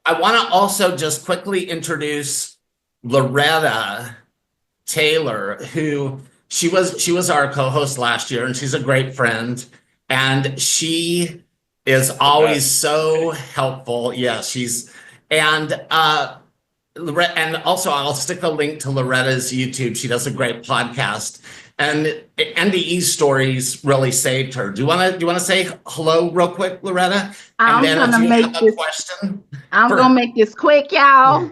I want to also just quickly introduce Loretta Taylor, who she was our co-host last year, and she's a great friend, and she is always so helpful. Yeah, and also I'll stick a link to Loretta's YouTube. She does a great podcast, and NDE stories really saved her. Do you want to say hello real quick, Loretta? I'm gonna make this question. I'm gonna make this quick, y'all.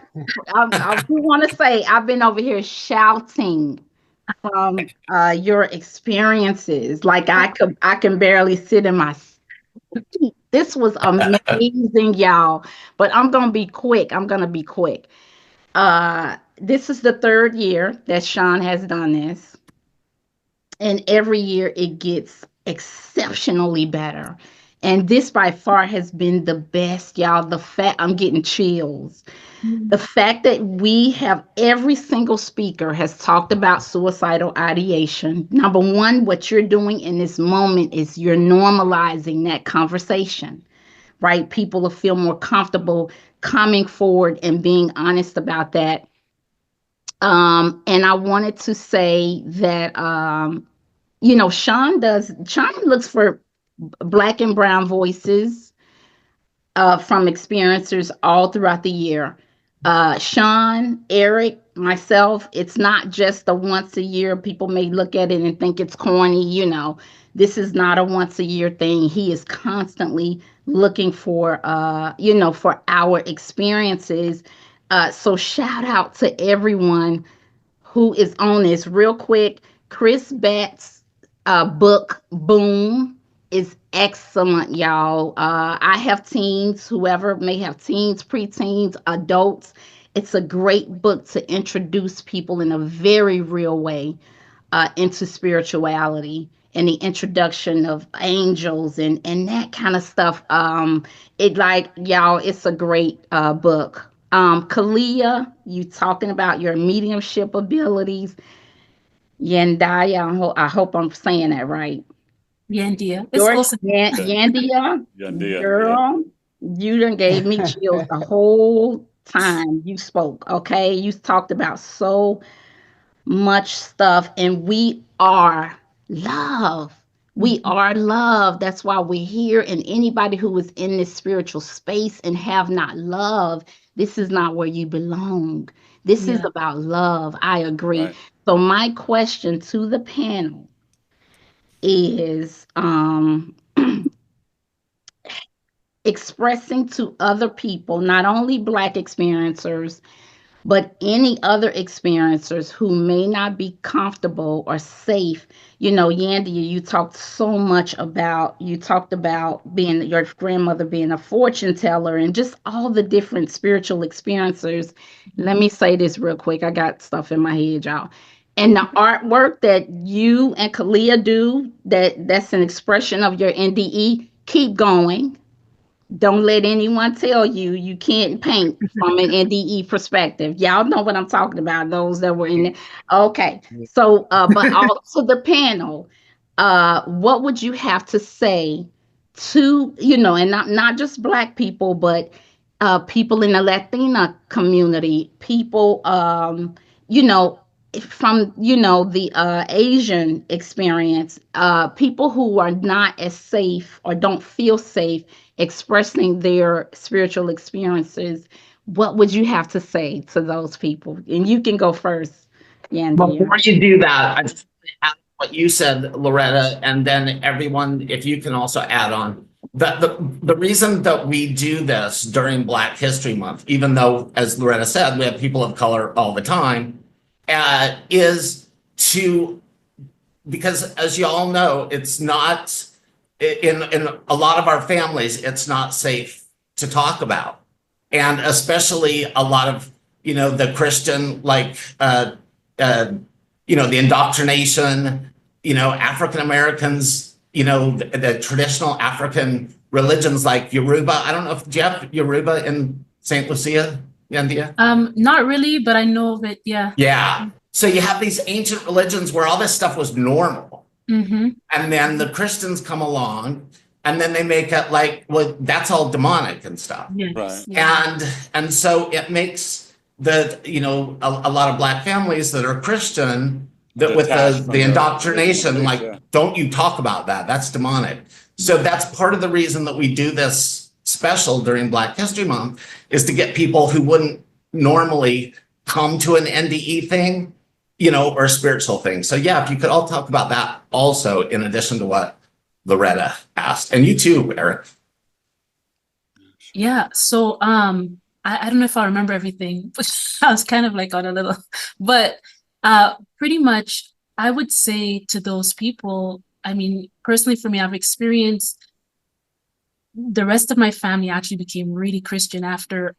I do want to say I've been over here shouting from your experiences. Like I can barely sit in my seat. This was amazing, y'all. But I'm gonna be quick. This is the third year that Sean has done this, and every year it gets exceptionally better. And this by far has been the best, y'all. The fact I'm getting chills. The fact that we have every single speaker has talked about suicidal ideation. Number one, what you're doing in this moment is you're normalizing that conversation, right? People will feel more comfortable coming forward and being honest about that. And I wanted to say that, Sean looks for Black and brown voices from experiencers all throughout the year. Sean, Eric, myself, it's not just a once a year. People may look at it and think it's corny, This is not a once a year thing. He is constantly looking for, for our experiences. So shout out to everyone who is on this. Real quick, Chris Batts' book, Boom, is excellent, y'all. I have teens, whoever may have teens, preteens, adults. It's a great book to introduce people in a very real way into spirituality and the introduction of angels and that kind of stuff. It's a great book. Khaliah, you talking about your mediumship abilities. Yandea, I hope I'm saying that right. Yandea. Yandea, girl, you done gave me chills the whole time you spoke, okay? You talked about so much stuff, and we are love. We are love. That's why we're here, and anybody who is in this spiritual space and have not love, this is not where you belong. This is about love. I agree. Right. So my question to the panel is expressing to other people, not only Black experiencers, but any other experiencers who may not be comfortable or safe. Yandea, you talked about being your grandmother being a fortune teller and just all the different spiritual experiencers. Let me say this real quick. I got stuff in my head, y'all. And the artwork that you and Khaliah do, that's an expression of your NDE, keep going. Don't let anyone tell you can't paint from an NDE perspective. Y'all know what I'm talking about, those that were in there. Okay. So, but also the panel, what would you have to say to, and not just Black people, but people in the Latina community, people, from the Asian experience, people who are not as safe or don't feel safe expressing their spiritual experiences, what would you have to say to those people? And you can go first, Yandea. Before you do that, I just add what you said, Loretta, and then everyone, if you can also add on. The reason that we do this during Black History Month, even though, as Loretta said, we have people of color all the time, is because as you all know, it's not, in a lot of our families, it's not safe to talk about. And especially a lot of, the Christian, the indoctrination, African-Americans, the traditional African religions like Yoruba. I don't know if, do you have Yoruba in St. Lucia, Yandea? Not really, but I know of it, yeah. Yeah. So you have these ancient religions where all this stuff was normal. Mm-hmm. And then the Christians come along and then they make it like, well, that's all demonic and stuff. Yes. Right. Yeah. And so it makes a lot of Black families that are Christian, that with Detached from the the indoctrination, original like, beliefs, yeah. don't you talk about that, that's demonic. So that's part of the reason that we do this special during Black History Month, is to get people who wouldn't normally come to an NDE thing, or a spiritual thing. So yeah, if you could all talk about that also, in addition to what Loretta asked, and you too, Eric. Yeah. So I don't know if I remember everything. I was kind of like on a little, but pretty much I would say to those people, I mean, personally for me, I've experienced the rest of my family actually became really Christian after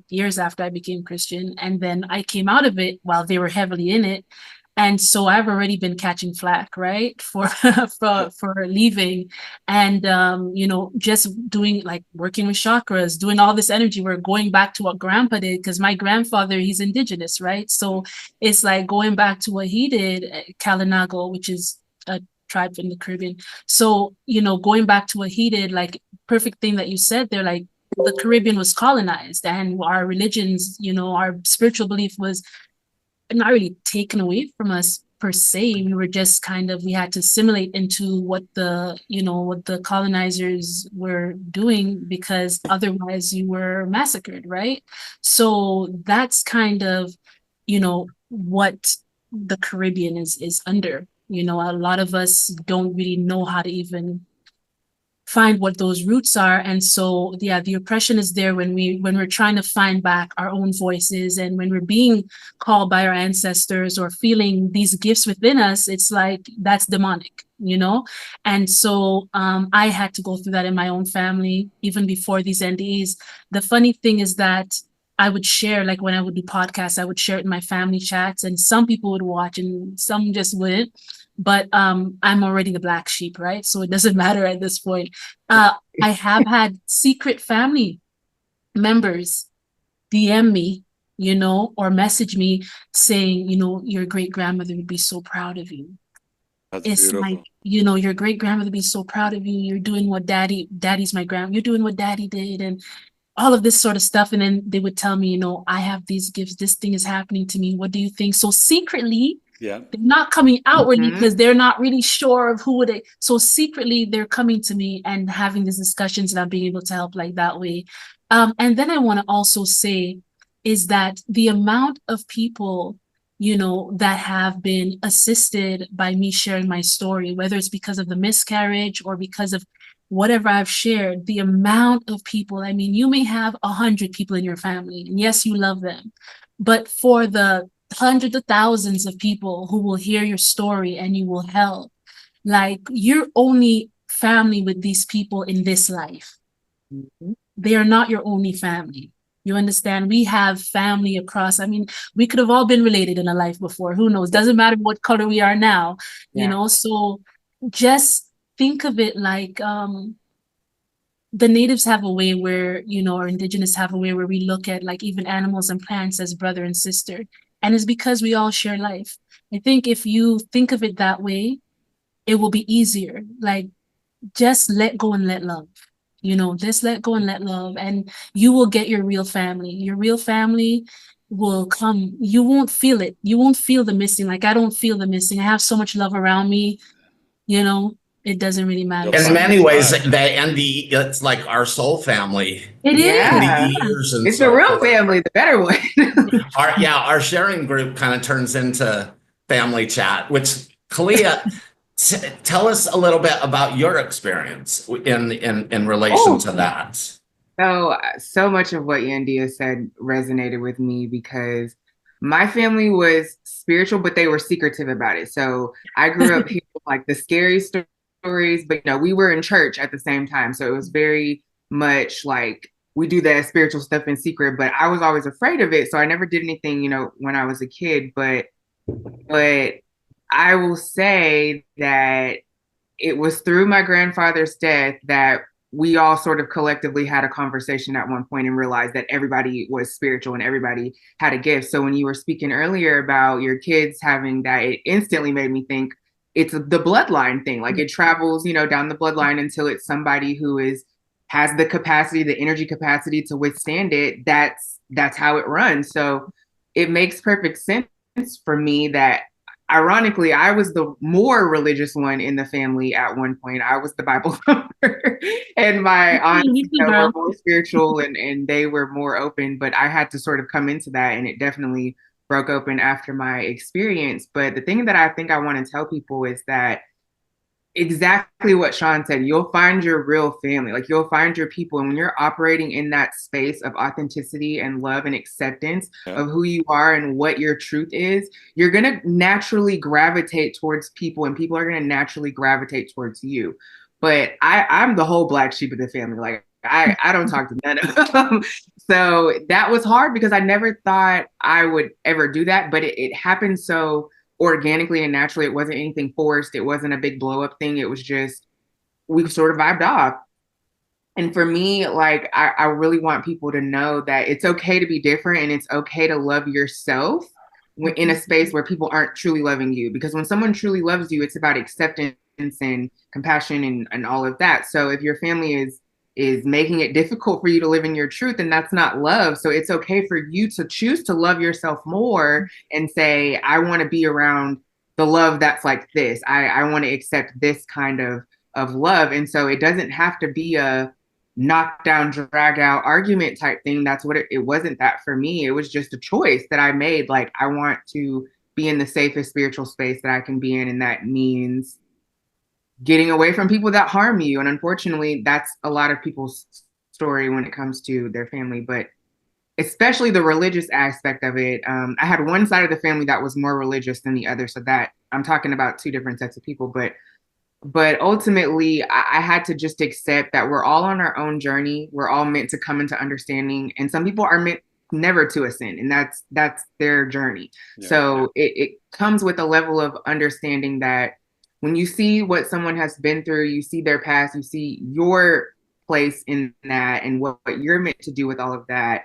years after I became Christian. And then I came out of it while they were heavily in it. And so I've already been catching flack, right, for leaving, and just doing like working with chakras, doing all this energy work, going back to what Grandpa did, because my grandfather, he's indigenous, right? So it's like going back to what he did, Kalinago, which is a tribe in the Caribbean. So going back to what he did, like perfect thing that you said there, like the Caribbean was colonized, and our religions, our spiritual belief was not really taken away from us per se. We were just we had to assimilate into what the colonizers were doing, because otherwise you were massacred, right? So that's kind of, what the Caribbean is under. A lot of us don't really know how to even find what those roots are. And so, yeah, the oppression is there when we're trying to find back our own voices, and when we're being called by our ancestors or feeling these gifts within us. It's like, that's demonic, And so I had to go through that in my own family, even before these NDEs. The funny thing is that I would share, like when I would do podcasts, I would share it in my family chats, and some people would watch and some just wouldn't. But I'm already the black sheep, right? So it doesn't matter at this point. I have had secret family members DM me, or message me saying, your great grandmother would be so proud of you. That's It's beautiful. like, your great grandmother would be so proud of you. You're doing what daddy's my grandma. You're doing what daddy did, and all of this sort of stuff. And then they would tell me, I have these gifts. This thing is happening to me. What do you think? So secretly, Yeah. they're not coming outwardly because they're not really sure of who they. So secretly, they're coming to me and having these discussions, and I'm being able to help like that way. And then I want to also say is that the amount of people, that have been assisted by me sharing my story, whether it's because of the miscarriage or because of whatever I've shared, the amount of people, I mean, you may have 100 people in your family, and yes, you love them, but for the hundreds of thousands of people who will hear your story and you will help, like, you're only family with these people in this life. They are not your only family. You understand? We have family across. I mean, we could have all been related in a life before. Who knows? Doesn't matter what color we are now, so just think of it like the natives have a way where, or indigenous have a way where we look at like even animals and plants as brother and sister. And it's because we all share life. I think if you think of it that way, it will be easier. Like, just let go and let love. Just let go and let love, and you will get your real family. Your real family will come. You won't feel it. You won't feel the missing. Like, I don't feel the missing. I have so much love around me. It doesn't really matter. In many ways, the NDE, it's like our soul family. It is. NDEs and It's so the real forth. family, the better one. Our sharing group kind of turns into family chat, which Khaliah, tell us a little bit about your experience in relation to that. So much of what Yandea said resonated with me, because my family was spiritual, but they were secretive about it. So I grew up hearing like the scary stories, but we were in church at the same time. So it was very much like we do that spiritual stuff in secret, but I was always afraid of it. So I never did anything, when I was a kid, but I will say that it was through my grandfather's death that we all sort of collectively had a conversation at one point and realized that everybody was spiritual and everybody had a gift. So when you were speaking earlier about your kids having that, it instantly made me think it's the bloodline thing. Like it travels, you know, down the bloodline until it's somebody who has the capacity, the energy capacity to withstand it. That's how it runs. So it makes perfect sense for me that, ironically, I was the more religious one in the family at one point. I was the Bible thumper, and my aunts, Me too, were girl. more spiritual and they were more open. But I had to sort of come into that, and it definitely broke open after my experience. But the thing that I think I want to tell people is that exactly what Sean said, you'll find your real family, like you'll find your people. And when you're operating in that space of authenticity and love and acceptance of who you are and what your truth is, you're going to naturally gravitate towards people, and people are going to naturally gravitate towards you. But I'm the whole black sheep of the family. Like I don't talk to none of them. So that was hard because I never thought I would ever do that, but it happened so organically and naturally. It wasn't anything forced. It wasn't a big blow up thing. It was just, we sort of vibed off. And for me, like, I really want people to know that it's okay to be different, and it's okay to love yourself in a space where people aren't truly loving you. Because when someone truly loves you, it's about acceptance and compassion and all of that. So if your family is making it difficult for you to live in your truth, and that's not love. So it's okay for you to choose to love yourself more and say, I want to be around the love that's like this. I want to accept this kind of love. And so it doesn't have to be a knockdown, drag out argument type thing. That's what it wasn't that for me. It was just a choice that I made. Like, I want to be in the safest spiritual space that I can be in. And that means getting away from people that harm you. And unfortunately, that's a lot of people's story when it comes to their family, but especially the religious aspect of it. I had one side of the family that was more religious than the other. So that I'm talking about two different sets of people, but ultimately I had to just accept that we're all on our own journey. We're all meant to come into understanding, and some people are meant never to ascend, and that's their journey. Yeah. So it comes with a level of understanding that when you see what someone has been through, you see their past, you see your place in that and what you're meant to do with all of that,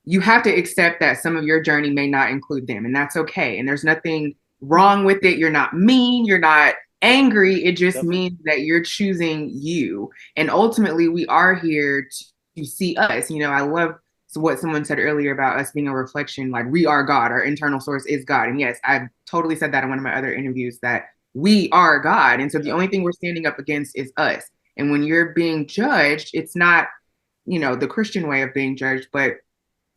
you have to accept that some of your journey may not include them, and that's okay. And there's nothing wrong with it. You're not mean, you're not angry. It just means that you're choosing you. And ultimately, we are here to see us. You know, I love what someone said earlier about us being a reflection, like we are God, our internal source is God. And yes, I've totally said that in one of my other interviews, that we are God. And so the only thing we're standing up against is us. And when you're being judged, it's not, you know, the Christian way of being judged, but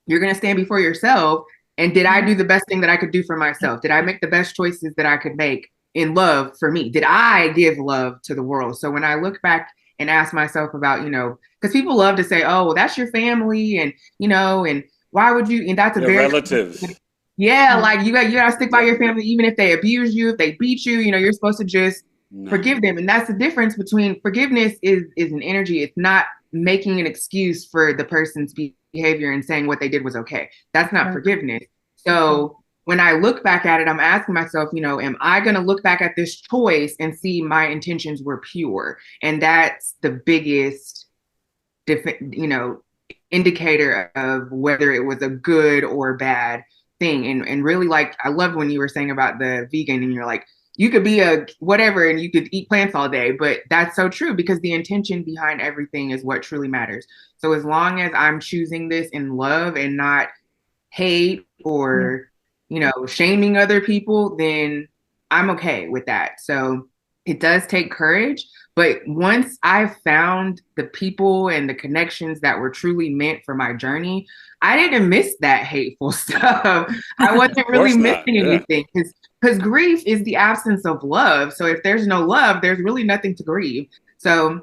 you're going to stand before yourself. And did I do the best thing that I could do for myself? Did I make the best choices that I could make in love for me? Did I give love to the world? So when I look back and ask myself about, you know, because people love to say, oh, well, that's your family, and, you know, and why would you, and that's a very relatives. Yeah, like you gotta stick by your family, even if they abuse you, if they beat you, you know, you're supposed to just forgive them. And that's the difference between forgiveness is an energy. It's not making an excuse for the person's behavior and saying what they did was okay. That's not forgiveness. So when I look back at it, I'm asking myself, you know, am I going to look back at this choice and see my intentions were pure? And that's the biggest, you know, indicator of whether it was a good or bad thing. And really, like, I loved when you were saying about the vegan, and you're like, you could be a whatever and you could eat plants all day, but that's so true, because the intention behind everything is what truly matters. So as long as I'm choosing this in love and not hate or, you know, shaming other people, then I'm okay with that. So it does take courage. But once I found the people and the connections that were truly meant for my journey, I didn't miss that hateful stuff. I wasn't really missing anything, because grief is the absence of love. So if there's no love, there's really nothing to grieve. So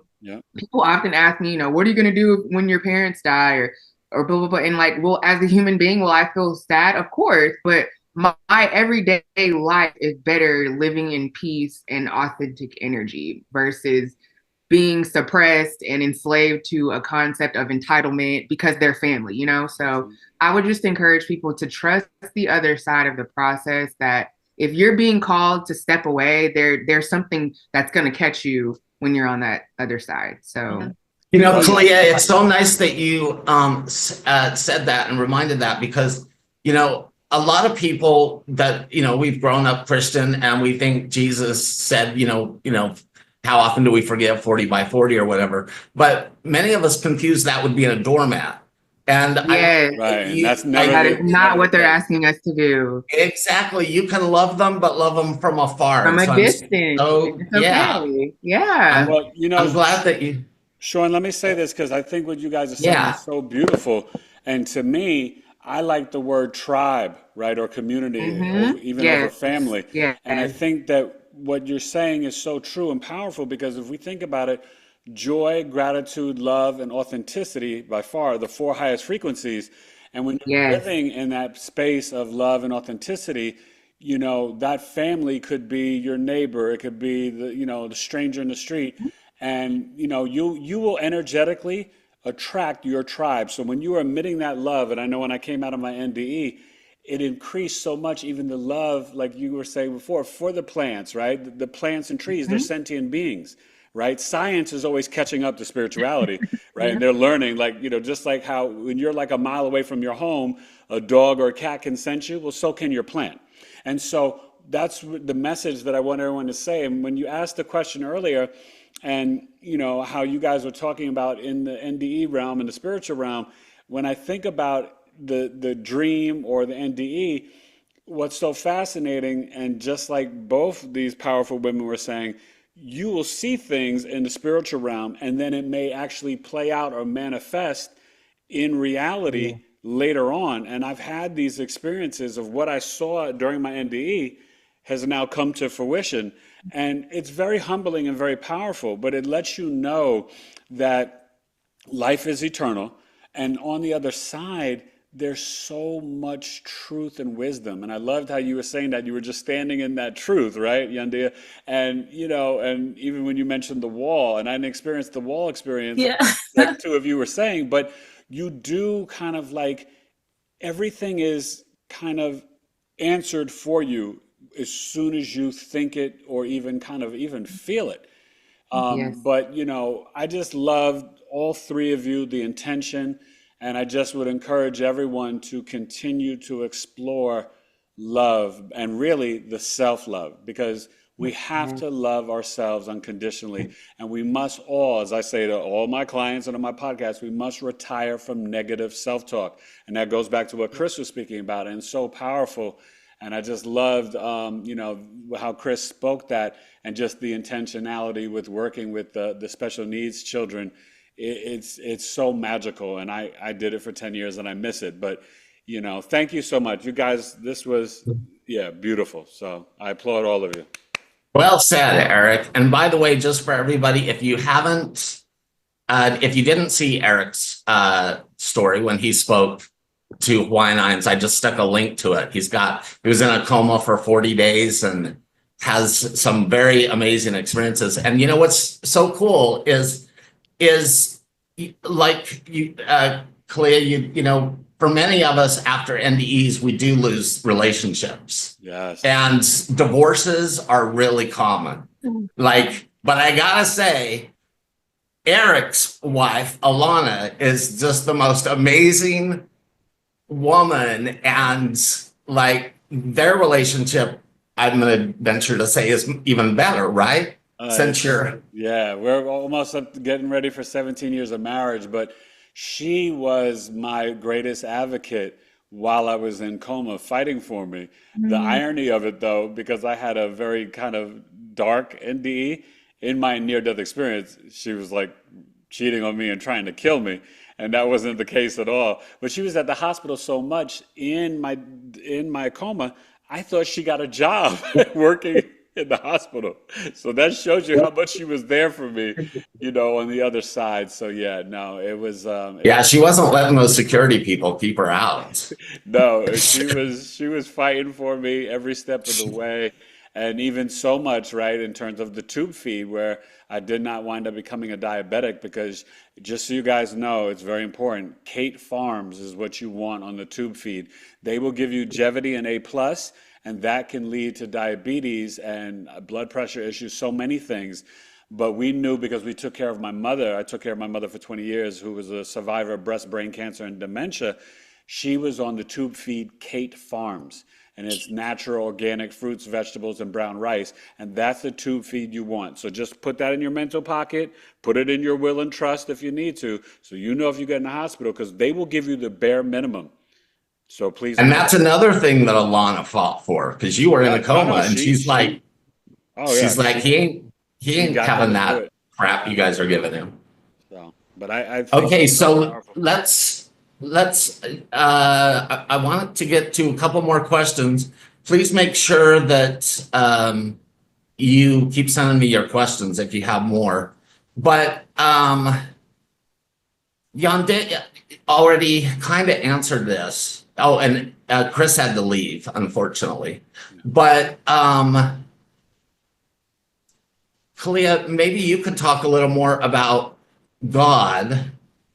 people often ask me, you know, what are you going to do when your parents die, or blah, blah, blah. And like, well, as a human being, will I feel sad? Of course. But my everyday life is better living in peace and authentic energy versus being suppressed and enslaved to a concept of entitlement because they're family, you know? So I would just encourage people to trust the other side of the process, that if you're being called to step away, there's something that's going to catch you when you're on that other side. So, you know, Khaliah, it's so nice that you said that and reminded that, because, you know, a lot of people that, we've grown up Christian and we think Jesus said, how often do we forgive 40 by 40 or whatever? But many of us confuse that with being a doormat. And Yes. Right. And that's never That the- is not what they're the- asking us to do. exactly. You can love them, but love them from afar. From And a so distance. it's Okay. Yeah. Well, I'm glad that you. Sean, let me say this because I think what you guys are saying Yeah. is so beautiful. And to me, I like the word tribe, right? Or community, even over Yes. family. Yes. And I think that what you're saying is so true and powerful because if we think about it, joy, gratitude, love, and authenticity by far are the four highest frequencies. And when you're Yes. living in that space of love and authenticity, that family could be your neighbor, it could be the stranger in the street, and you will energetically attract your tribe. So when you are emitting that love, and I know when I came out of my NDE, it increased so much, even the love, like you were saying before, for the plants, right? The plants and trees, they're sentient beings, right? Science is always catching up to spirituality, right? And they're learning, like, just like how when you're like a mile away from your home, a dog or a cat can sense you, well, so can your plant. And so that's the message that I want everyone to say. And when you asked the question earlier, and how you guys were talking about in the NDE realm and the spiritual realm, when I think about the dream or the NDE, what's so fascinating, and just like both these powerful women were saying, you will see things in the spiritual realm, and then it may actually play out or manifest in reality later on. And I've had these experiences of what I saw during my NDE has now come to fruition. And it's very humbling and very powerful, but it lets you know that life is eternal. And on the other side, there's so much truth and wisdom. And I loved how you were saying that you were just standing in that truth, right, Yandea? And, and even when you mentioned the wall, and I didn't experience the wall experience, Yeah. like two of you were saying, but you do kind of like everything is kind of answered for you as soon as you think it or even kind of even feel it. Yes. But, I just loved all three of you, the intention, and I just would encourage everyone to continue to explore love and really the self-love, because we have to love ourselves unconditionally. And we must all, as I say to all my clients and on my podcast, we must retire from negative self-talk. And that goes back to what Chris was speaking about, and so powerful. And I just loved, how Chris spoke that, and just the intentionality with working with the special needs children. It's so magical, and I did it for 10 years and I miss it. But, thank you so much. You guys, this was, beautiful. So I applaud all of you. Well said, Eric. And by the way, just for everybody, if you didn't see Eric's story when he spoke to Hawaiian IANDS, I just stuck a link to it. He was in a coma for 40 days and has some very amazing experiences. And what's so cool is like you, Khaliah, for many of us after NDEs, we do lose relationships. Yes. And divorces are really common. But I gotta say, Eric's wife, Alana, is just the most amazing woman. And their relationship, I'm gonna venture to say, is even better, right? We're almost up to getting ready for 17 years of marriage, but she was my greatest advocate while I was in coma, fighting for me. The irony of it, though, because I had a very kind of dark NDE in my near-death experience, she was like cheating on me and trying to kill me, and that wasn't the case at all. But she was at the hospital so much in my coma, I thought she got a job working in the hospital. So that shows you how much she was there for me, on the other side. So it was. She wasn't letting those security people keep her out. No, she was fighting for me every step of the way. And even so much, right, in terms of the tube feed, where I did not wind up becoming a diabetic, because just so you guys know, it's very important. Kate Farms is what you want on the tube feed. They will give you Jevity and A+, and that can lead to diabetes and blood pressure issues, so many things. But we knew, because we took care of my mother. I took care of my mother for 20 years, who was a survivor of breast, brain cancer, and dementia. She was on the tube feed Kate Farms, and it's natural organic fruits, vegetables, and brown rice. And that's the tube feed you want. So just put that in your mental pocket, put it in your will and trust if you need to, so you know if you get in the hospital, because they will give you the bare minimum. So please. And that's another thing that Alana fought for, because you were in a coma, and she's like, he ain't having that crap you guys are giving him. So, but I think okay, so let's I wanted to get to a couple more questions. Please make sure that you keep sending me your questions if you have more. But Yandea already kind of answered this. Oh, and Chris had to leave, unfortunately. But Khaliah, maybe you could talk a little more about God,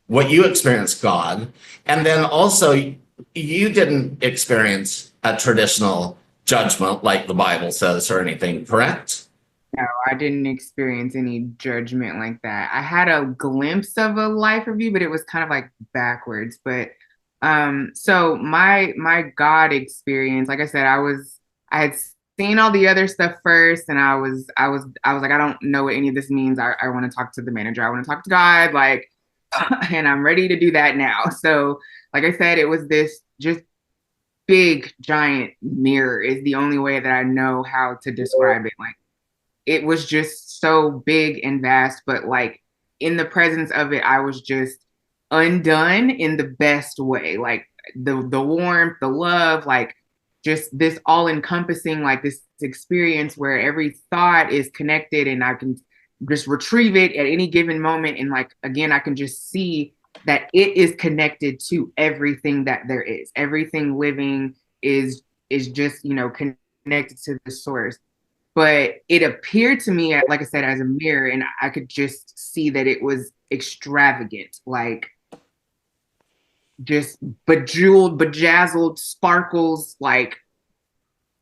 what you experienced God, and then also you didn't experience a traditional judgment like the Bible says or anything, correct? No, I didn't experience any judgment like that. I had a glimpse of a life review, but it was kind of like backwards. But so my God experience, like I said, I had seen all the other stuff first, and I was like, I don't know what any of this means. I want to talk to the manager. I want to talk to God, like, and I'm ready to do that now. So, like I said, it was this just big giant mirror is the only way that I know how to describe it. Like, it was just so big and vast, but like in the presence of it, I was just undone in the best way. Like the warmth, the love, like just this all encompassing, like this experience where every thought is connected and I can just retrieve it at any given moment. And like, again, I can just see that it is connected to everything that there is. Everything living is just, connected to the source. But it appeared to me, like I said, as a mirror, and I could just see that it was extravagant, like just bejeweled, bejazzled, sparkles, like,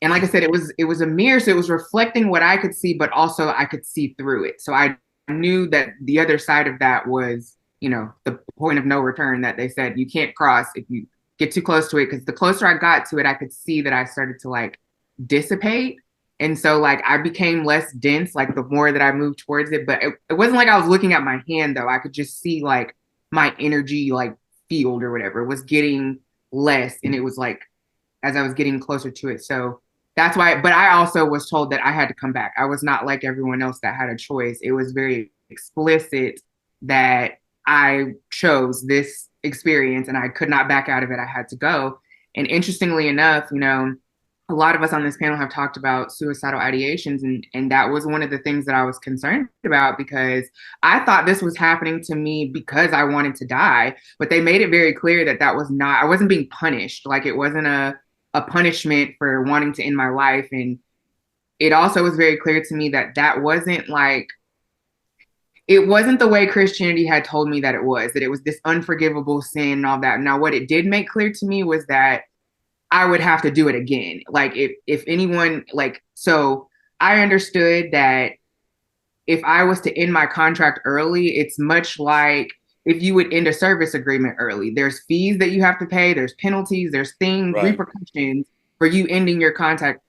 and like I said, it was a mirror, so it was reflecting what I could see, but also I could see through it. So I knew that the other side of that was, the point of no return that they said you can't cross if you get too close to it, because the closer I got to it, I could see that I started to like dissipate. And so like I became less dense, like the more that I moved towards it. But it wasn't like I was looking at my hand though. I could just see like my energy like field or whatever was getting less. And it was like as I was getting closer to it. So that's why, but I also was told that I had to come back. I was not like everyone else that had a choice. It was very explicit that I chose this experience and I could not back out of it. I had to go. And interestingly enough, a lot of us on this panel have talked about suicidal ideations, and that was one of the things that I was concerned about, because I thought this was happening to me because I wanted to die, but they made it very clear that that was not, I wasn't being punished. Like it wasn't a punishment for wanting to end my life. And it also was very clear to me that that wasn't like, it wasn't the way Christianity had told me that it was this unforgivable sin and all that. Now, what it did make clear to me was that I would have to do it again. Like if anyone, like, so I understood that if I was to end my contract early, it's much like if you would end a service agreement early. There's fees that you have to pay, there's penalties, there's things, right, repercussions for you ending your contract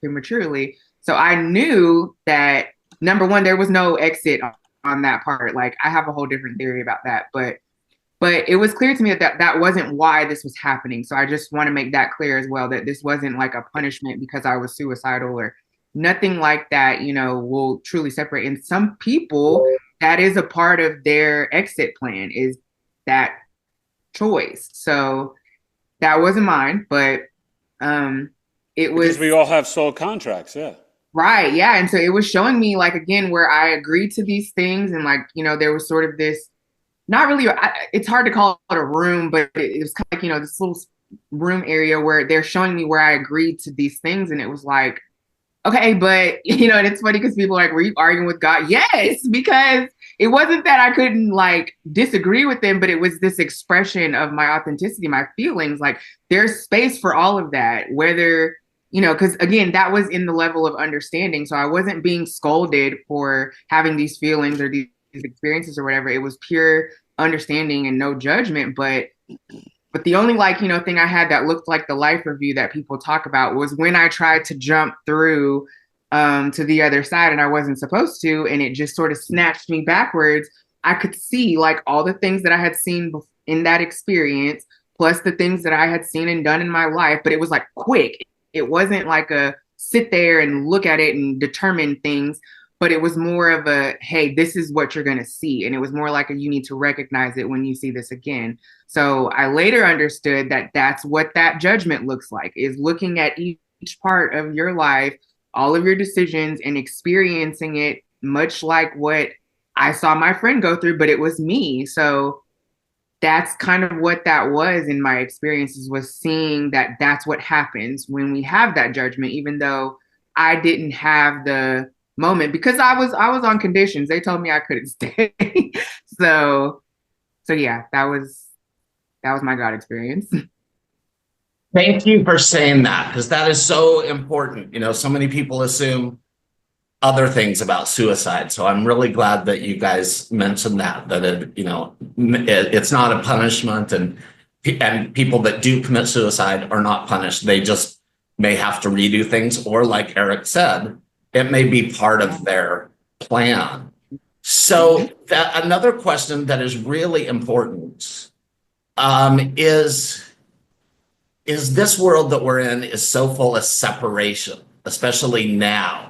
prematurely. So I knew that, number one, there was no exit on that part. Like I have a whole different theory about that, but it was clear to me that wasn't why this was happening. So I just want to make that clear as well, that this wasn't like a punishment because I was suicidal or nothing like that, will truly separate. And some people, that is a part of their exit plan, is that choice. So that wasn't mine, but it was. Because we all have soul contracts, yeah. Right, yeah. And so it was showing me, like, again, where I agreed to these things, and like, there was sort of this, not really, it's hard to call it a room, but it was kind of like, this little room area where they're showing me where I agreed to these things. And it was like, okay, but, and it's funny because people are like, were you arguing with God? Yes, because it wasn't that I couldn't like disagree with them, but it was this expression of my authenticity, my feelings. Like there's space for all of that, whether, because again, that was in the level of understanding. So I wasn't being scolded for having these feelings or these experiences or whatever. It was pure understanding and no judgment. But But the only like, thing I had that looked like the life review that people talk about was when I tried to jump through to the other side and I wasn't supposed to, and it just sort of snatched me backwards. I could see like all the things that I had seen in that experience, plus the things that I had seen and done in my life, but it was like quick. It wasn't like a sit there and look at it and determine things, but it was more of a, hey, this is what you're going to see. And it was more like you need to recognize it when you see this again. So I later understood that that's what that judgment looks like, is looking at each part of your life, all of your decisions, and experiencing it much like what I saw my friend go through, but it was me. So that's kind of what that was in my experiences, was seeing that that's what happens when we have that judgment, even though I didn't have the moment because I was on conditions. They told me I couldn't stay. So yeah, that was my God experience. Thank you for saying that, because that is so important. So many people assume other things about suicide. So I'm really glad that you guys mentioned that it's not a punishment, and people that do commit suicide are not punished. They just may have to redo things, or like Eric said, it may be part of their plan. So another question that is really important is this world that we're in is so full of separation, especially now.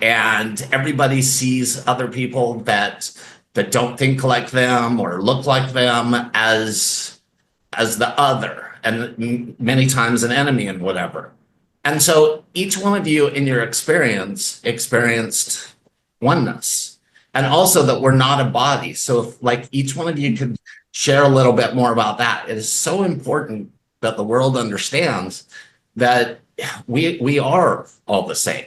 And everybody sees other people that don't think like them or look like them as the other, and many times an enemy and whatever. And so each one of you in your experience experienced oneness, and also that we're not a body. So if like each one of you could share a little bit more about that. It is so important that the world understands that we are all the same.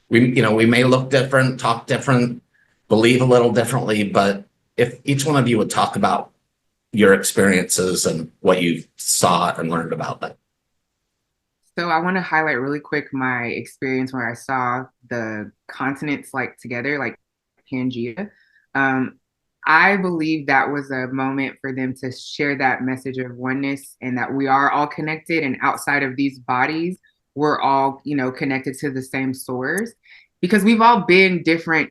We may look different, talk different, believe a little differently, but if each one of you would talk about your experiences and what you saw and learned about them. So I want to highlight really quick my experience where I saw the continents like together, like Pangea. I believe that was a moment for them to share that message of oneness, and that we are all connected, and outside of these bodies, we're all, connected to the same source, because we've all been different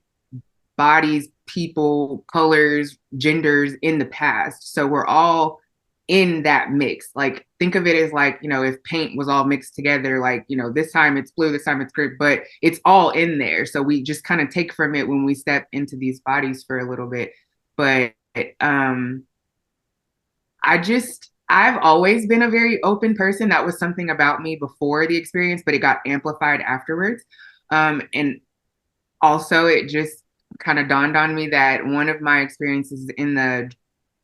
bodies, people, colors, genders in the past. So we're all in that mix. Like, think of it as like, if paint was all mixed together, like, this time it's blue, this time it's green, but it's all in there. So we just kind of take from it when we step into these bodies for a little bit. But I've always been a very open person. That was something about me before the experience, but it got amplified afterwards. And also it just kind of dawned on me that one of my experiences in the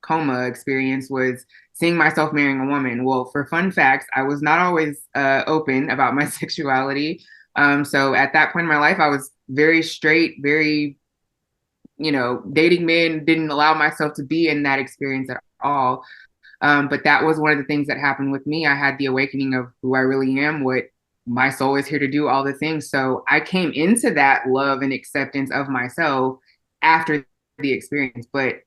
coma experience was seeing myself marrying a woman. Well, for fun facts, I was not always open about my sexuality. So at that point in my life, I was very straight, very, dating men, didn't allow myself to be in that experience at all. But that was one of the things that happened with me. I had the awakening of who I really am, what my soul is here to do, all the things. So I came into that love and acceptance of myself after the experience. But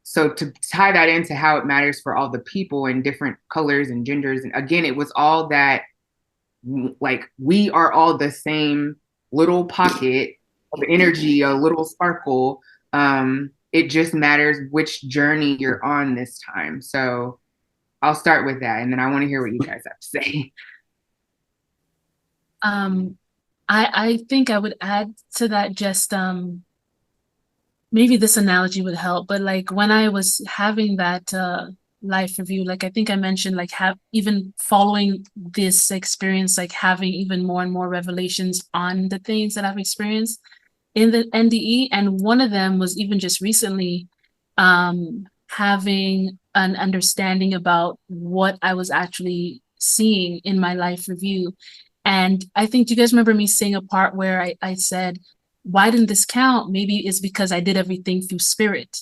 so to tie that into how it matters for all the people and different colors and genders, and again, it was all that, like, we are all the same little pocket of energy, a little sparkle. It just matters which journey you're on this time. So I'll start with that, and then I want to hear what you guys have to say. I think I would add to that just maybe this analogy would help, but like when I was having that life review, like I think I mentioned, like even following this experience, like having even more and more revelations on the things that I've experienced in the NDE. And one of them was even just recently having an understanding about what I was actually seeing in my life review. And I think, do you guys remember me saying a part where I said, why didn't this count? Maybe it's because I did everything through spirit,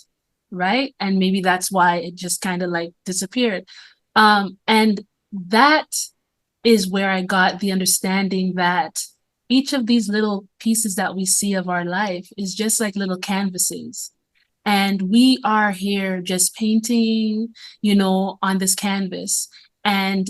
right? And maybe that's why it just kind of like disappeared. And that is where I got the understanding that each of these little pieces that we see of our life is just like little canvases. And we are here just painting, you know, on this canvas. And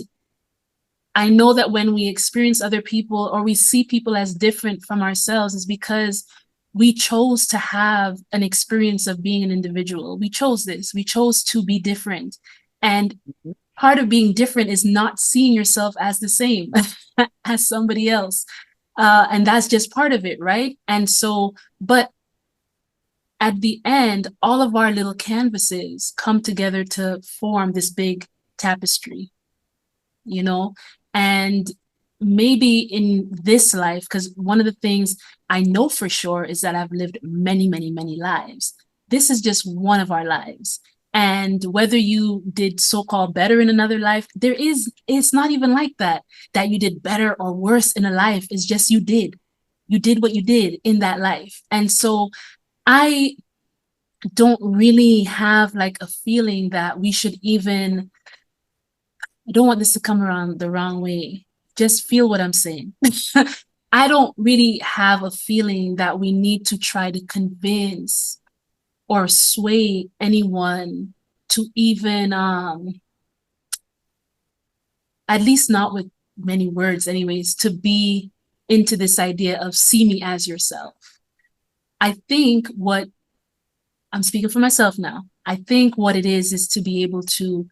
I know that when we experience other people or we see people as different from ourselves, is because we chose to have an experience of being an individual. We chose this. We chose to be different. And part of being different is not seeing yourself as the same as somebody else. And that's just part of it, right? And so, but at the end, all of our little canvases come together to form this big tapestry, you know? And maybe in this life, because one of the things I know for sure is that I've lived many, many, many lives. This is just one of our lives. And whether you did so-called better in another life, it's not even like that you did better or worse in a life. It's just you did what you did in that life. And so I don't really have like a feeling that we should even, I don't want this to come around the wrong way. Just feel what I'm saying. I don't really have a feeling that we need to try to convince or sway anyone to even, at least not with many words anyways, to be into this idea of see me as yourself. I think what, I'm speaking for myself now, I think what it is to be able to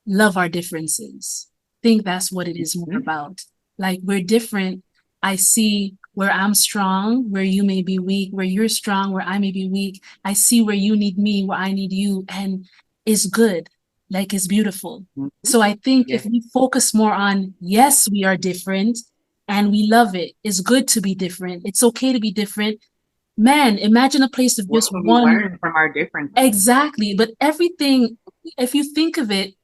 love our differences. I think that's what it is more about. Like, we're different. I see where I'm strong, where you may be weak, where you're strong, where I may be weak. I see where you need me, where I need you, and it's good. Like, it's beautiful. So I think if we focus more on, yes, we are different and we love it. It's good to be different. It's okay to be different. Man, imagine a place of just What can we one. learn from our differences? Exactly. But everything, if you think of it,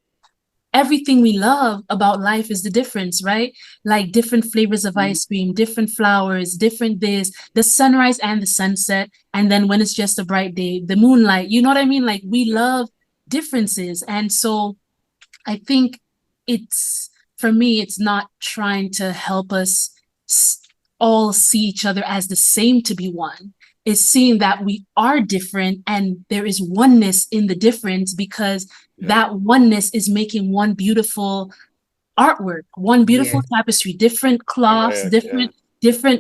everything we love about life is the difference, right? Like different flavors of ice cream, different flowers, different days, the sunrise and the sunset. And then when it's just a bright day, the moonlight, you know what I mean? Like, we love differences. And so I think for me, it's not trying to help us all see each other as the same to be one. It's seeing that we are different and there is oneness in the difference, because that oneness is making one beautiful artwork, one beautiful tapestry, different cloths, different,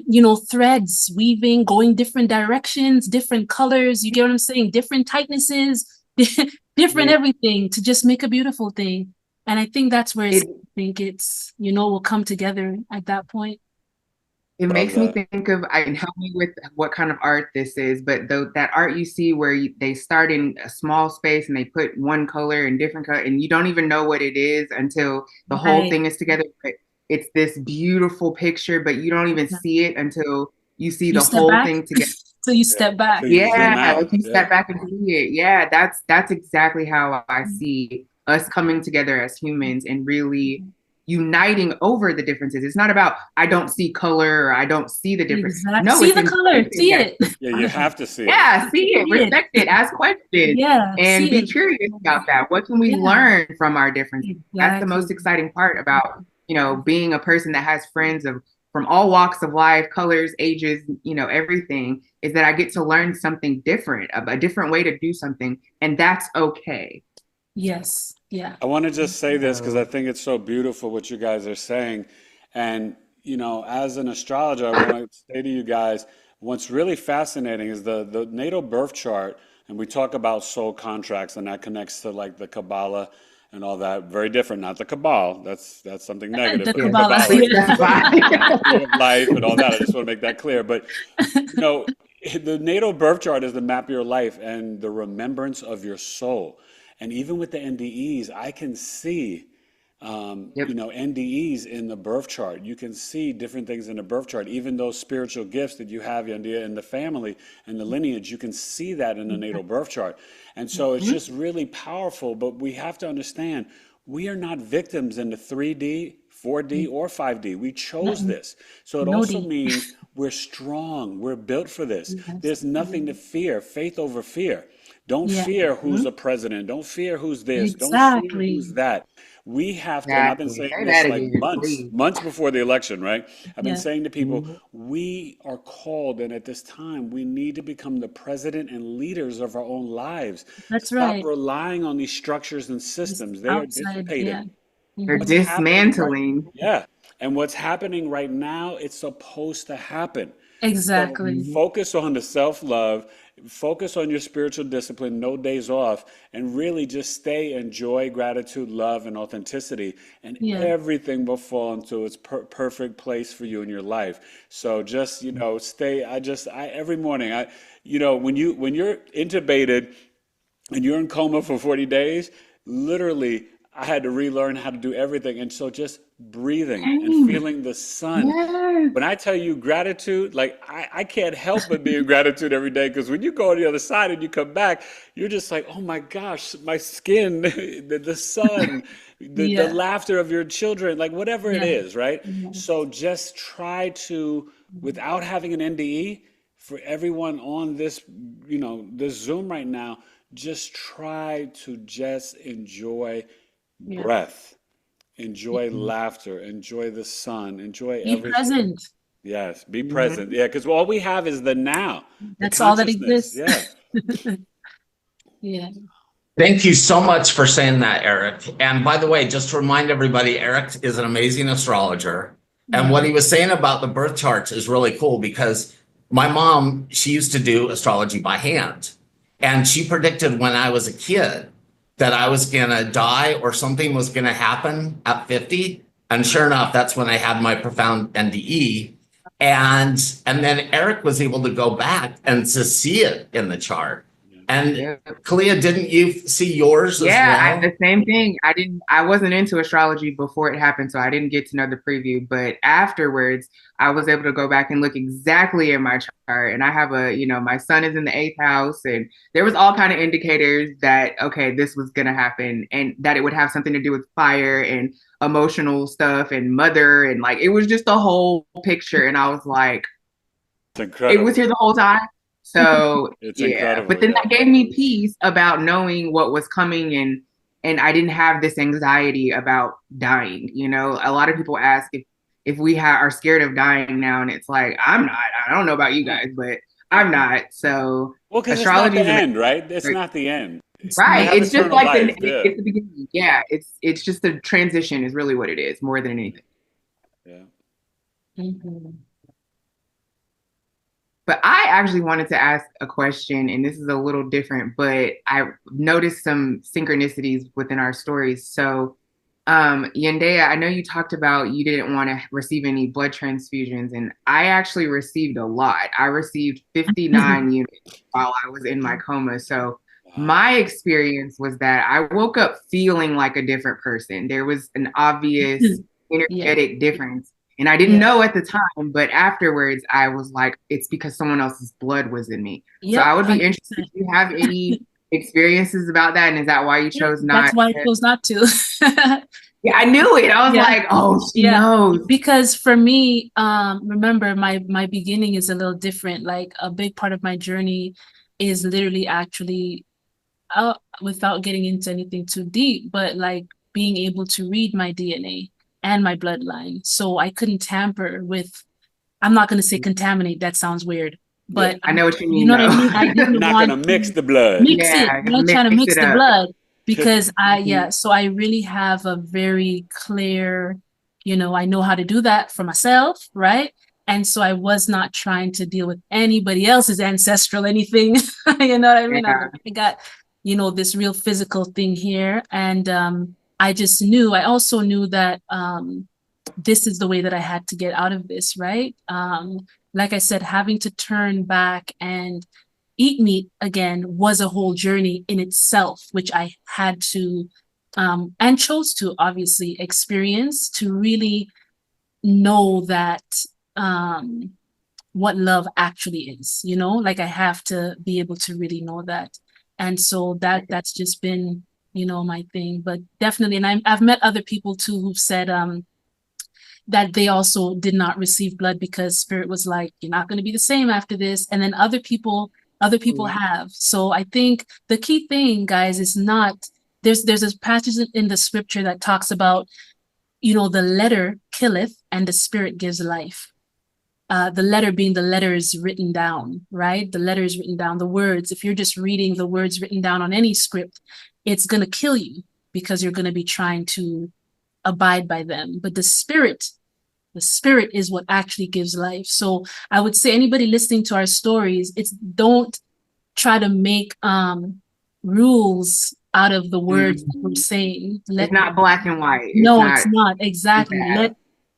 you know, threads weaving, going different directions, different colors. You get what I'm saying? Different tightnesses, different everything to just make a beautiful thing. And I think that's where I think it's, you know, will come together at that point. It makes me think of, and help me with what kind of art this is, but that art you see where they start in a small space and they put one color and different color, and you don't even know what it is until the whole thing is together. But it's this beautiful picture, but you don't even see it until you see the whole thing together. So you step back. Like you step back and see it. Yeah, that's exactly how I see us coming together as humans and really uniting over the differences. It's not about I don't see color or I don't see the difference. Exactly. No, see the color, see it. Yeah, you have to see it. Yeah, see it, respect it, ask questions, and be curious about that. What can we learn from our differences? That's the most exciting part about, you know, being a person that has friends from all walks of life, colors, ages, you know, everything, is that I get to learn something different, a different way to do something, and that's okay. Yes. Yeah. I want to just say this because I think it's so beautiful what you guys are saying. And, you know, as an astrologer, I want to say to you guys, what's really fascinating is the natal birth chart. And we talk about soul contracts, and that connects to like the Kabbalah and all that. Very different, not the Cabal. That's something negative. The Kabbalah. Life and all that. I just want to make that clear. But, you know, the natal birth chart is the map of your life and the remembrance of your soul. And even with the NDEs, I can see, you know, NDEs in the birth chart. You can see different things in the birth chart. Even those spiritual gifts that you have, Yandea, in the family and the lineage, you can see that in the natal birth chart. And so it's just really powerful. But we have to understand, we are not victims in the 3D, 4D, or 5D. We chose this. So it also means we're strong. We're built for this. There's nothing to fear. Faith over fear. Don't fear who's the president. Don't fear who's this. Don't fear who's that. We have to, and I've been Exactly. saying Say this that like again, please. months before the election, right? I've been Yeah, saying to people, Mhm. we are called, and at this time, we need to become the president and leaders of our own lives. that's Stop right. relying on these structures and Just systems. They are outside, yeah. dissipating. They're Hmm. What's happening right, dismantling. yeah. And what's happening right now, it's supposed to happen. So Exactly. Mhm. focus on the self-love, focus on your spiritual discipline, no days off, and really just stay in joy, gratitude, love, and authenticity, and Yeah. everything will fall into its perfect place for you in your life. So just, stay, every morning, when you're intubated and you're in coma for 40 days, literally, I had to relearn how to do everything. And so just breathing and Same. feeling the sun. Yes. When I tell you gratitude, like I can't help but be in gratitude every day because when you go on the other side and you come back, you're just like, oh my gosh, my skin, the sun, the Yeah. laughter of your children, like whatever it Yeah. is, right? Yes. So just try to, without having an NDE, for everyone on this, this Zoom right now, just try to just enjoy Yeah. breath, enjoy laughter, enjoy the sun, enjoy Be everything. present. Yes, be Mhm. present. Yeah, because all we have is the now, the That's all that consciousness. exists. Yeah. Yeah. Thank you so much for saying that, Eric. And by the way, just to remind everybody, Eric is an amazing astrologer. And what Yeah. he was saying about the birth charts is really cool because my mom, she used to do astrology by hand. And she predicted when I was a kid that I was going to die or something was going to happen at 50. And sure enough, that's when I had my profound NDE. And then Eric was able to go back and to see it in the chart. And Yep. Khaliah, didn't you see yours as Yeah, well? the same thing. I wasn't into astrology before it happened, so I didn't get to know the preview. But afterwards, I was able to go back and look exactly in my chart. And I have my son is in the eighth house, and there was all kind of indicators that, okay, this was gonna happen and that it would have something to do with fire and emotional stuff and mother. And like, it was just a whole picture. And I was like, It's it was incredible. here the whole time. So It's yeah, but incredible. then Yeah. that gave me peace about knowing what was coming, and I didn't have this anxiety about dying. A lot of people ask if we are scared of dying now, and it's like, I'm not. I don't know about you guys, but I'm not. So Well, because it's not astrology the is amazing. end, right? It's not the end. It's We Right. not. have It's just eternal like life. Yeah. it's the beginning. Yeah, it's just a transition is really what it is, more than anything. Yeah. Mhm. But I actually wanted to ask a question, and this is a little different, but I noticed some synchronicities within our stories. So, Yandea, I know you talked about you didn't want to receive any blood transfusions, and I actually received a lot. I received 59 units while I was in my coma. So, Wow. my experience was that I woke up feeling like a different person. There was an obvious Yeah. energetic difference. And I didn't Yeah. know at the time, but afterwards I was like, it's because someone else's blood was in me. So Yep. I would be interested 100%. if you have any experiences about that. And is that why you Yeah. chose That's not why I to? chose not to. Yeah, I knew it. I was Yeah. like, oh, she Yeah. knows. Because for me, remember my beginning is a little different. Like a big part of my journey is literally actually without getting into anything too deep, but like being able to read my DNA and my bloodline. So I couldn't tamper with, I'm not going to say contaminate, that sounds weird, Yeah. but I know what you you mean, know what I mean? I though. didn't You're not want gonna mix to the blood. mix it. Yeah, I'm not trying to mix mix it the up. blood because Mhm. so I really have a very clear, I know how to do that for myself, right? And so I was not trying to deal with anybody else's ancestral anything. You know what I mean? Yeah. I got, this real physical thing here. And I also knew that this is the way that I had to get out of this, right? Like I said, having to turn back and eat meat again was a whole journey in itself, which I had to and chose to obviously experience to really know that what love actually is, like I have to be able to really know that. And so that's just been, my thing. But definitely, and I've met other people too who've said that they also did not receive blood because spirit was like, you're not going to be the same after this. And then other people have. So I think the key thing, guys, is not there's a passage in the scripture that talks about, the letter killeth and the spirit gives life. The letter being the letters written down, right? The letters written down, the words. If you're just reading the words written down on any script, it's going to kill you because you're going to be trying to abide by them. But the spirit is what actually gives life. So I would say anybody listening to our stories, don't try to make rules out of the words that we're saying. It's not black and white. It's not. Exactly.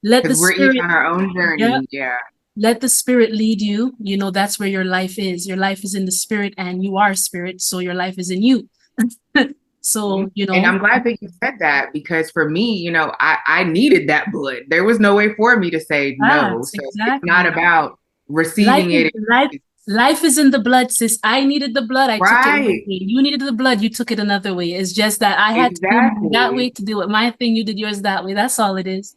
Let the spirit, we're each on our own journey. Yeah. Let the spirit lead you. That's where your life is. Your life is in the spirit, and you are spirit, so your life is in you. So, And I'm glad that you said that, because for me, I needed that blood. There was no way for me to say no. So exactly. It's not about receiving Life is in the blood, sis. I needed the blood. I took it another way. Right. You needed the blood. You took it another way. It's just that I had to do that way to do it. My thing, you did yours that way. That's all it is.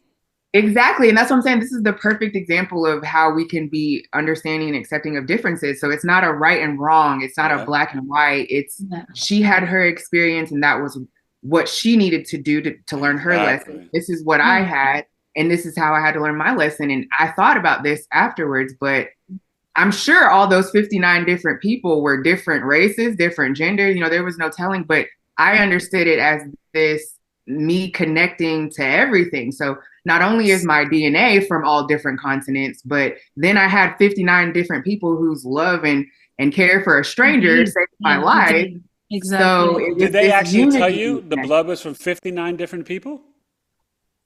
Exactly. And that's what I'm saying. This is the perfect example of how we can be understanding and accepting of differences. So it's not a right and wrong. It's not a black and white. It's she had her experience, and that was what she needed to do to learn her lesson. This is what I had, and this is how I had to learn my lesson. And I thought about this afterwards, but I'm sure all those 59 different people were different races, different genders. There was no telling, but I understood it as this me connecting to everything. So not only is my DNA from all different continents, but then I had 59 different people whose love and care for a stranger saved my life. Exactly. So did they actually tell you the blood was from 59 different people?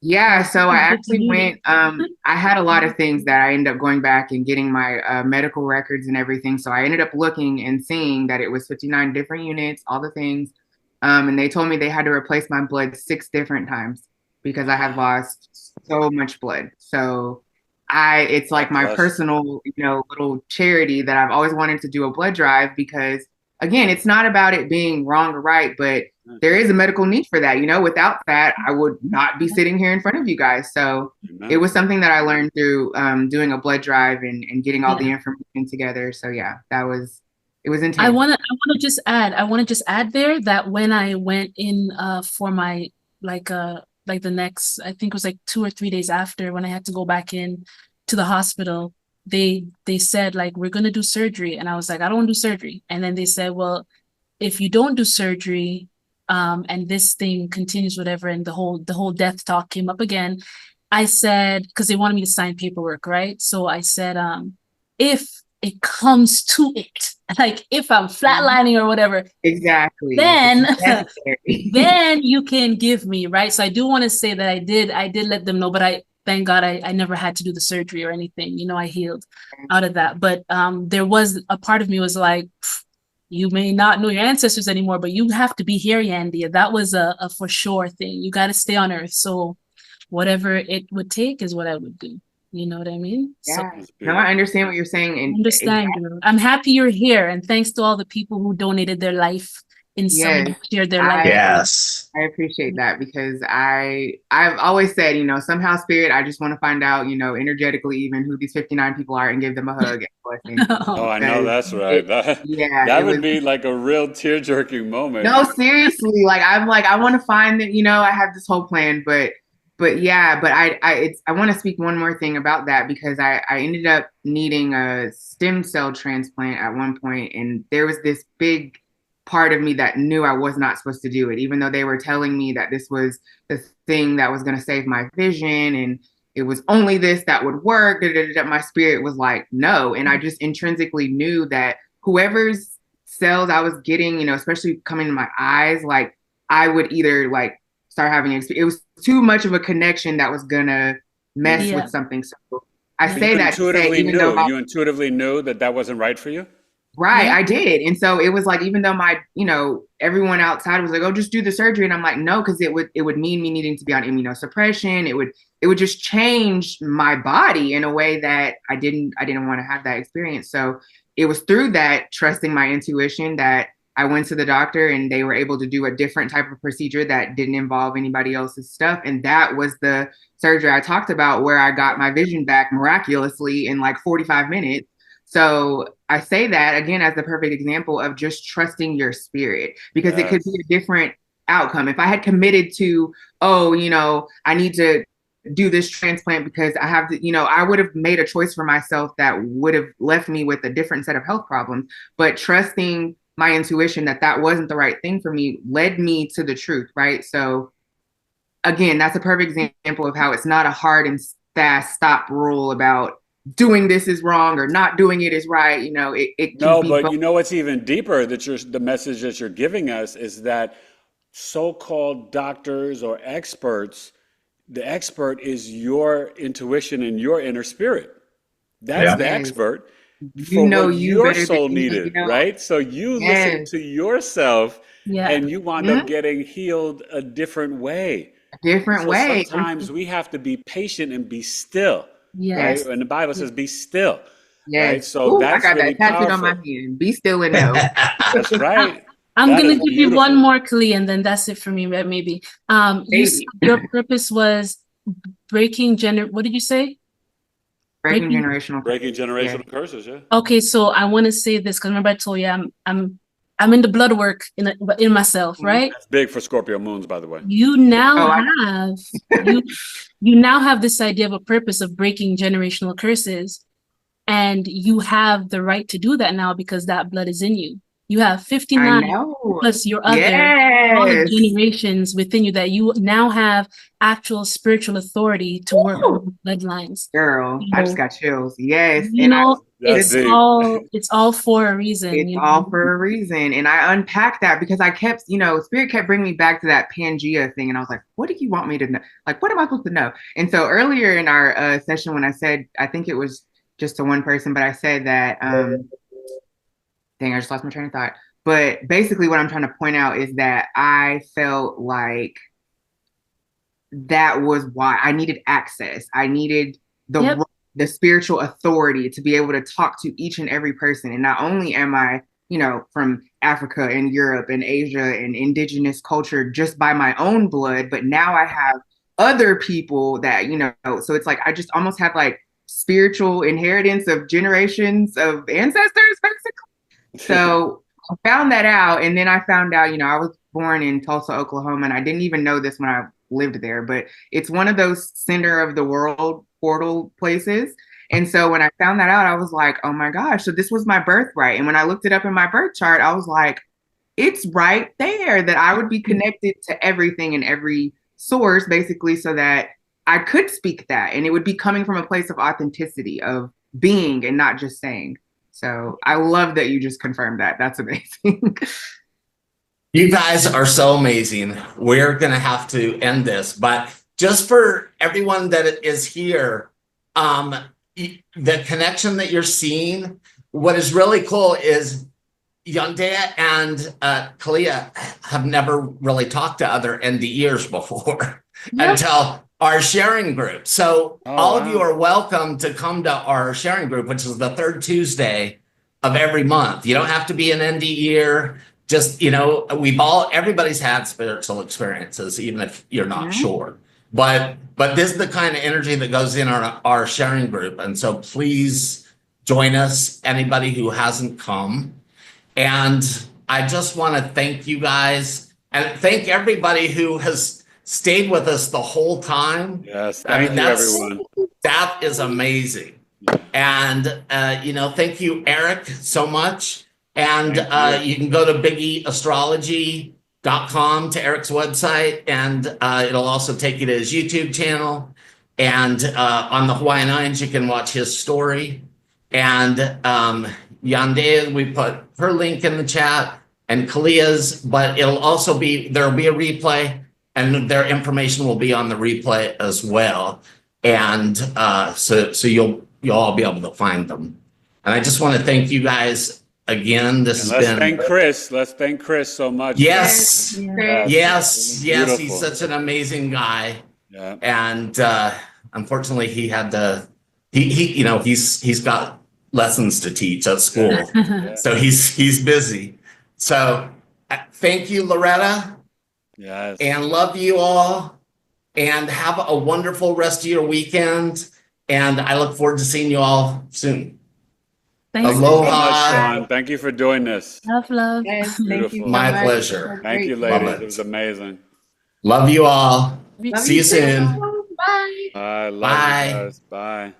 Yeah, so I actually went, I had a lot of things that I ended up going back and getting my medical records and everything. So I ended up looking and seeing that it was 59 different units, all the things. And they told me they had to replace my blood 6 different times because I had lost so much blood. So it's like my personal, little charity that I've always wanted to do a blood drive, because again, it's not about it being wrong or right, but there is a medical need for that. Without that, I would not be sitting here in front of you guys. So it was something that I learned through doing a blood drive and getting all the information together. So yeah, it was intense. I want to just add there that when I went in for my the next, I think it was like 2 or 3 days after, when I had to go back in to the hospital, they said, like, we're going to do surgery. And I was like, I don't want to do surgery. And then they said, well, if you don't do surgery, and this thing continues, whatever, and the whole death talk came up again, I said, because they wanted me to sign paperwork, right? So I said, if it comes to it, like if I'm flatlining or whatever, exactly, then you can give me, right? So I do want to say that I did let them know, but thank God I never had to do the surgery or anything. I healed out of that. But there was a part of me was like, you may not know your ancestors anymore, but you have to be here, Yandea. That was a for sure thing. You got to stay on earth. So whatever it would take is what I would do. You know what I mean? Yeah. No, I understand what you're saying. And understand. I'm happy you're here. And thanks to all the people who donated their life in some way, shared their life. Yes. I appreciate that, because I've always said, somehow spirit, I just want to find out, energetically even who these 59 people are and give them a hug and a blessing. Oh, I know that's right. That would be like a real tear-jerking moment. No, seriously. I want to find that, I have this whole plan, but I want to speak one more thing about that, because I ended up needing a stem cell transplant at one point, and there was this big part of me that knew I was not supposed to do it, even though they were telling me that this was the thing that was going to save my vision, and it was only this that would work. My spirit was like, no. And I just intrinsically knew that whoever's cells I was getting, especially coming to my eyes, like I would either start having it was too much of a connection that was gonna mess with something. So I say that you intuitively knew that wasn't right for you. Right, I did. And so it was like, even though my, everyone outside was like, oh, just do the surgery. And I'm like, no, because it would mean me needing to be on immunosuppression. It would just change my body in a way that I didn't want to have that experience. So it was through that, trusting my intuition, that I went to the doctor and they were able to do a different type of procedure that didn't involve anybody else's stuff. And that was the surgery I talked about, where I got my vision back miraculously in like 45 minutes. So I say that again as the perfect example of just trusting your spirit, because it could be a different outcome. If I had committed to, oh, you know, I need to do this transplant because I have to, you know, I would have made a choice for myself that would have left me with a different set of health problems. But trusting my intuition that that wasn't the right thing for me led me to the truth, right? So again, that's a perfect example of how it's not a hard and fast stop rule about doing this is wrong or not doing it is right. You know, it can No, be but both. you know what's even deeper that the message that you're giving us is that so-called doctors or experts, the expert is your intuition and your inner spirit. That's Yeah. the Yes. expert You for know what you your better soul than you needed, know. right? So you listen Yes. to yourself Yeah. and you wind up getting healed a different way. A different So way. sometimes we have to be patient and be still, right? Yes. Yes. And the Bible says, be still, right? Yes. So Ooh, I that's got really that tattooed on my powerful. hand. Be still and know. That's right. I'm That gonna is give you one beautiful. more clue, and then that's it for me, maybe. You said Baby. your purpose was breaking gender. What did you say? Breaking Breaking. generational Breaking curses. generational Yeah. curses, yeah. Okay, so I want to say this because remember I told you I'm in the blood work in myself, right? That's big for Scorpio moons, by the way. You now Oh, have you you now have this idea of a purpose of breaking generational curses, and you have the right to do that now because that blood is in you. You have I 59 know. plus your other all the Yes. generations within you that you now have actual spiritual authority to work Woo! with bloodlines. Girl, I just So, got chills. Yes. you And I know, That's it's deep. all for a reason. it's You all know? for a reason. And I unpacked that because I kept, you know, Spirit kept bringing me back to that Pangea thing. And I was like, what do you want me to know? Like, what am I supposed to know? And so earlier in our session, when I said, I think it was just to one person, but I said that, dang, I just lost my train of thought. But basically, what I'm trying to point out is that I felt like that was why I needed access. I needed Yep. the spiritual authority to be able to talk to each and every person. And not only am I, you know, from Africa and Europe and Asia and indigenous culture just by my own blood, but now I have other people that, you know, so it's like I just almost have like spiritual inheritance of generations of ancestors, basically. So I found that out. And then I found out, you know, I was born in Tulsa, Oklahoma, and I didn't even know this when I lived there, but it's one of those center of the world portal places. And so when I found that out, I was like, oh my gosh, so this was my birthright. And when I looked it up in my birth chart, I was like, it's right there that I would be connected to everything and every source, basically, so that I could speak that. And it would be coming from a place of authenticity, of being and not just saying. So I love that you just confirmed that. That's amazing. You guys are so amazing. We're going to have to end this, but just for everyone that is here, the connection that you're seeing, what is really cool is Yandea and Khaliah have never really talked to other NDEs before until our sharing group. So all of you are welcome to come to our sharing group, which is the third Tuesday of every month. You don't have to be an NDE. Just, you know, everybody's had spiritual experiences, even if you're not sure. But this is the kind of energy that goes in our sharing group. And so please join us, anybody who hasn't come. And I just want to thank you guys and thank everybody who has stayed with us the whole time. Yes, I mean, thank you, everyone. that is amazing. And, you know, thank you, Eric, so much. And you can go to biggieastrology.com to Eric's website, and it'll also take you to his YouTube channel. And on the Hawaiian Islands, you can watch his story. And Yandea, we put her link in the chat, and Khaliah's, but it'll also there'll be a replay, and their information will be on the replay as well. And so you'll all be able to find them. And I just want to thank you guys again. This has been. Let's thank Chris so much. Yes. Yes. Beautiful. He's such an amazing guy. Yeah. And unfortunately, he had to. You know, he's got lessons to teach at school, so he's busy. So thank you, Loretta. Yes. And love you all. And have a wonderful rest of your weekend. And I look forward to seeing you all soon. Thanks. Thank you so Aloha. much, Sean. Thank you for doing this. Love, love. Yes, thank you Beautiful. so My much. pleasure. Thank you, Great. Love ladies. it. It was amazing. Love you all. Love See you too. soon. Bye. I love Bye. you guys. Bye.